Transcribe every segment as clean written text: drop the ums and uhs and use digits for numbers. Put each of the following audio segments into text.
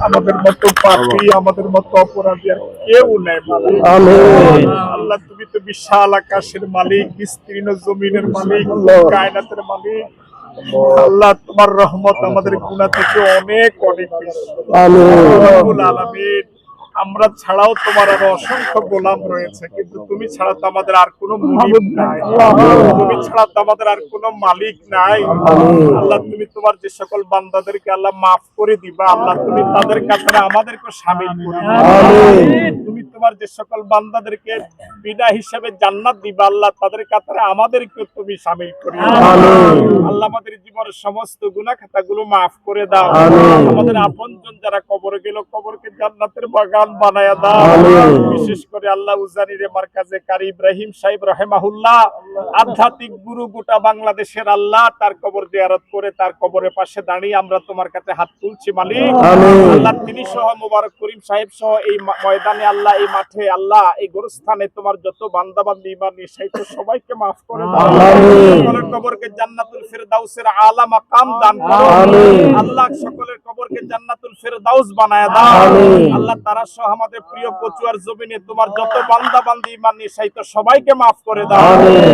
আমাদের মতো পাপী, আমাদের মতো অপরাধী আর কেউ নেই মালিক। আল্লাহ তুমি তো বিশাল আকাশের মালিক, বিস্তীর্ণ জমিনের মালিক, কায়নাতের মালিক। আল্লাহ তোমার রহমত আমাদের গুনাহ থেকে অনেক অনেক বেশি। রব্বুল আলামিন, আমরা ছাড়াও তোমার আরো অসংখ্য গোলাম রয়েছে, কিন্তু তুমি ছাড়া তো আমাদের আর কোনো মুনিব নাই, তুমি ছাড়া তো আমাদের আর কোনো মালিক নাই। আল্লাহ তুমি তোমার যে সকল বান্দাদেরকে আল্লাহ মাফ করে দিবা, আল্লাহ তুমি তাদের কাতারে আমাদেরকে শামিল করে দিবা। তুমি তোমার যে সকল বান্দাদেরকে বিনা হিসাবে জান্নাত দিবা, আল্লাহ তাদের কাতারে আমাদেরকে তুমি শামিল করে দিবা। আল্লাহ আমাদের জীবনের সমস্ত গুনাহ খাতাগুলো মাফ করে দাও। আমাদের আপনজন যারা কবরে গেল, কবরকে জান্নাতের বাগান বানায়া দাও। বিশেষ করে আল্লাহ উজানির মার্কাজে কারি ইব্রাহিম সাহেব রাহিমাহুল্লাহ, আধ্যাত্মিক গুরু গোটা বাংলাদেশের, আল্লাহ তার কবর জিয়ারত করে তার কবরের পাশে দাঁড়িয়ে আমরা তোমার কাছে হাত তুলছি মালিক। আল্লাহ তিনি সহ মুবারক করিম সাহেব সহ এই ময়দানে, আল্লাহ এই মাঠে, আল্লাহ এই গোরস্থানে তোমার যত বান্দা বান্দি ইমানি সেই তো সবাইকে মাফ করে দাও। সকলের কবরকে জান্নাতুল ফিরদাউসের আলা মাকাম দান করো। আল্লাহ সকলের কবরকে জান্নাতুল ফিরদাউস বানায়া দাও। আল্লাহ তারা সহ আমাদের প্রিয় কচুয়ার জমিনে তোমার যত বান্দা বান্দি ইমানি সেই তো সবাইকে মাফ করে দাও।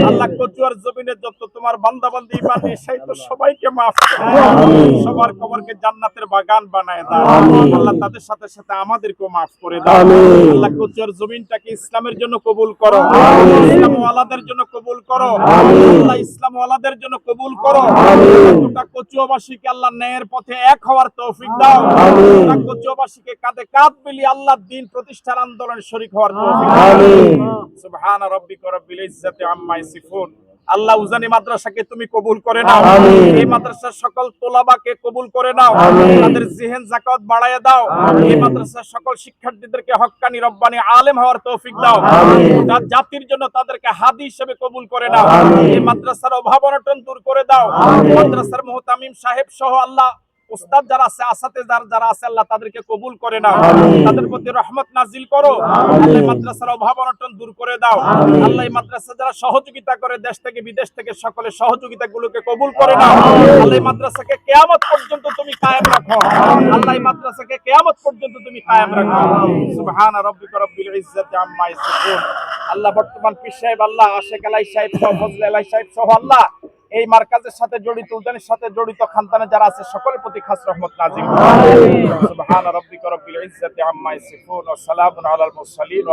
আল্লাহ কচুয়ার জমিনে যত তোমার বান্দা বান্দি ইমানি সেই তো সবাইকে মাফ করে দাও। সবার কবরকে জান্নাতের বাগান বানায় দাও। আল্লাহ তাদের সাথে সাথে আমাদেরকেও মাফ করে দাও। আল্লাহ কচুয়ার জমিনটাকে ইসলামের জন্য কবুল করো, ইসলাম ওয়ালাদের জন্য কবুল করো। আল্লাহ ইসলাম ওয়ালাদের জন্য কবুল করো। গোটা কচুয়াবাসীকে আল্লাহ ন্যায়ের পথে এক হওয়ার তৌফিক দাও। গোটা কচুয়াবাসীকে কাঁধে কাঁধ মিলিয়ে আল্লাহ দ্বীন প্রতিষ্ঠার আন্দোলনে শরীক হওয়ার তৌফিক দাও। সুবহানা রাব্বিকা রাব্বিল ইজ্জাতি আম্মা ইয়াসিফুন। আল্লাহ উজানি মাদ্রাসাকে তুমি কবুল করে নাও। এই মাদ্রাসার সকল তোলাবাকে কবুল করে নাও। তাদের জিহেন যাকাত বাড়ায়া দাও। এই মাদ্রাসার সকল শিক্ষার্থীদেরকে হক্কানি রব্বানি আলেম হওয়ার তৌফিক দাও। তার জাতির জন্য তাদেরকে হাদি হিসেবে কবুল করে নাও। এই মাদ্রাসার অভাব অনটন দূর করে দাও। মাদ্রাসার মুহতামিম সাহেব সহ আল্লাহ উস্তাদ যারা আছে, আসাতেজার যারা আছে, আল্লাহ তাদেরকে কবুল করে নাও। তাদের প্রতি রহমত নাজিল করো। আল্লাহ মাদ্রাসার অভাব অনটন দূর করে দাও। আল্লাহ মাদ্রাসা যারা সহযোগিতা করে দেশ থেকে বিদেশ থেকে সকলের সহযোগিতাগুলোকে কবুল করে নাও। আল্লাহ মাদ্রাসাকে কিয়ামত পর্যন্ত তুমি কায়েম রাখো। আল্লাহ মাদ্রাসাকে কিয়ামত পর্যন্ত তুমি কায়েম রাখো। সুবহান রাব্বিকা রাব্বিল ইজ্জাতি আম্মা ইয়াসিফুন। আল্লাহ বর্তমান পীর সাহেব, আল্লাহ আশেক আলাই সাহেব সহ, ফজলে আলাই সাহেব সহ, আল্লাহ এই মার্কাজের সাথে জড়িত, উদ্যানের সাথে জড়িত খানদানে যারা আছে সকলের প্রতি খাস রহমত নাজিল করো। সুবহান রাব্বিকা রাব্বিল ইজ্জাতি আম্মা ইয়াসিফুন ওয়া সালামুন আলাল মুরসালিন।